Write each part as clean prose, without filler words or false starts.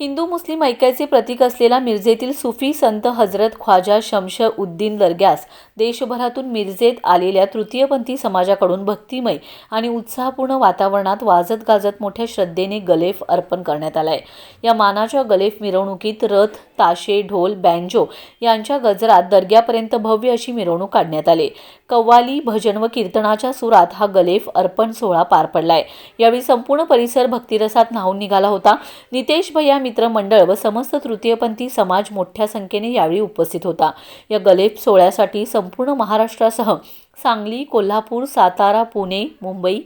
हिंदू मुस्लिम ऐक्याचे प्रतीक असलेला मिरजेतील सुफी संत हजरत ख्वाजा शमशउद्दीन दर्ग्यास देशभरातून मिरजेत आलेल्या तृतीयपंथी समाजाकडून भक्तिमय आणि उत्साहपूर्ण वातावरणात वाजत गाजत मोठ्या श्रद्धेने गलेफ अर्पण करण्यात आलाय। या मानाच्या गलेफ मिरवणुकीत रथ, ताशे, ढोल, बँजो यांच्या गजरात दर्ग्यापर्यंत भव्य अशी मिरवणूक काढण्यात आली। कव्वाली, भजन व कीर्तनाच्या सुरात हा गलेफ अर्पण सोहळा पार पडलाय। यावेळी संपूर्ण परिसर भक्तिरसात न्हाऊन निघाला होता। नितेश भैया मित्र मंडळ व समस्त तृतीयपंथी समाज मोठ्या संख्येने यावेळी उपस्थित होता। या गलेफ सोहळ्यासाठी संपूर्ण महाराष्ट्रासह सांगली, कोल्हापूर, सातारा, पुणे, मुंबई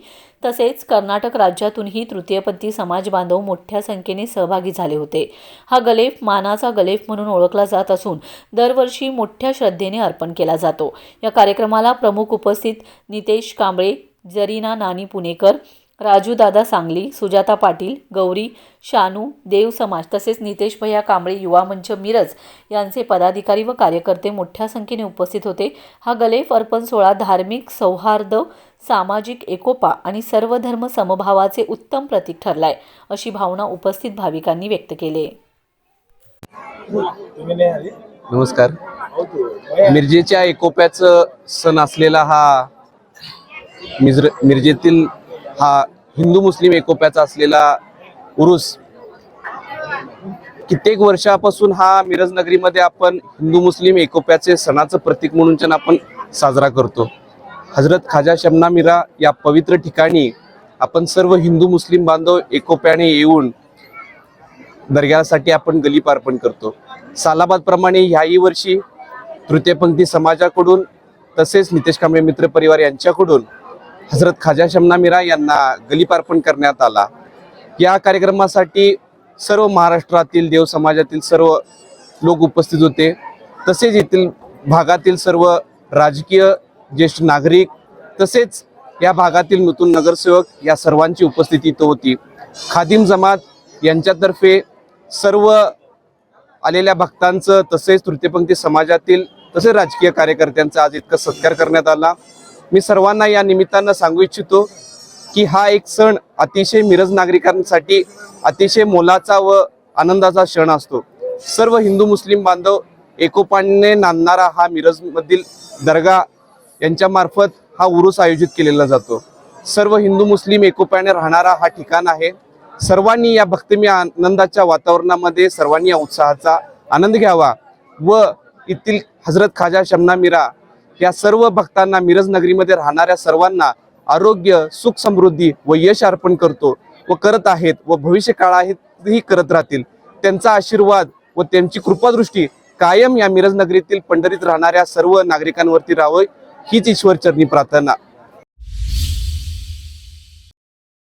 तसेच कर्नाटक राज्यातूनही तृतीयपंथी समाज बांधव मोठ्या संख्येने सहभागी झाले होते। हा गलेफ मानाचा गलेफ म्हणून ओळखला जात असून दरवर्षी मोठ्या श्रद्धेने अर्पण केला जातो। या कार्यक्रमाला प्रमुख उपस्थित नितेश कांबळे, जरीना नानी पुणेकर, राजू दादा सांगली, सुजाता पाटील, गौरी, शानू, देव समाज तसेच नितेश भैया कांबळे युवा मंच मिरज यांचे पदाधिकारी व कार्यकर्ते मोठ्या संख्येने उपस्थित होते। हा गलेफ अर्पण सोहळा धार्मिक सौहार्द, सामाजिक एकोपा आणि सर्व धर्म समभावाचे उत्तम प्रतीक ठरलाय, अशी भावना उपस्थित भाविकांनी व्यक्त केली। नमस्कार। मिरजेच्या एकोप्याचा सण असलेला हा मिरजेतील हा हिंदू मुस्लिम एकोप्याचा असलेला उरूस कित्येक वर्षापासून हा मिरज नगरीमध्ये आपण हिंदू मुस्लिम एकोप्याचे सणाचं प्रतीक म्हणून आपण साजरा करतो। हजरत ख्वाजा शमना मीरा या पवित्र ठिकाणी आपण सर्व हिंदू मुस्लिम बांधव एकोप्याने येऊन दर्ग्यासाठी आपण गलीप अर्पण करतो। सालाबाद प्रमाणे ह्याही वर्षी तृतीयपंथी समाजाकडून तसेच नितेश कांबळे मित्र परिवार यांच्याकडून हजरत ख्वाजा शमना मीरा यांना गलीप अर्पण करण्यात आला। या कार्यक्रमासाठी सर्व महाराष्ट्रातील देव समाजातील सर्व लोक उपस्थित होते। तसेच येथील भागातील सर्व राजकीय ज्येष्ठ नागरिक तसेच या भागातील नूतन नगरसेवक या सर्वांची उपस्थिती इथं होती। खादिम जमात यांच्यातर्फे सर्व आलेल्या भक्तांचं तसेच तृतीयपंथी समाजातील तसेच राजकीय कार्यकर्त्यांचा आज इतका सत्कार करण्यात आला। मी सर्वांना या निमित्तानं सांगू इच्छितो की हा एक सण अतिशय मिरज नागरिकांसाठी अतिशय मोलाचा व आनंदाचा क्षण असतो। सर्व हिंदू मुस्लिम बांधव एकोपाने नांदणारा हा मिरजमधील दर्गा यांच्या मार्फत हा उरूस आयोजित केलेला जातो। सर्व हिंदू मुस्लिम एकोप्याने राहणारा हा ठिकाण आहे। सर्वांनी या भक्तिमय आनंदाच्या वातावरणामध्ये सर्वांनी या उत्साहाचा आनंद घ्यावा व येथील हजरत ख्वाजा शमना मीरा या सर्व भक्तांना मिरज नगरीमध्ये राहणाऱ्या सर्वांना आरोग्य, सुख, समृद्धी व यश अर्पण करतो व करत आहेत व भविष्य काळातही करत राहतील। त्यांचा आशीर्वाद व त्यांची कृपादृष्टी कायम या मिरज नगरीतील पंढरीत राहणाऱ्या सर्व नागरिकांवरती राहावी हीच ईश्वर चरणी प्रार्थना।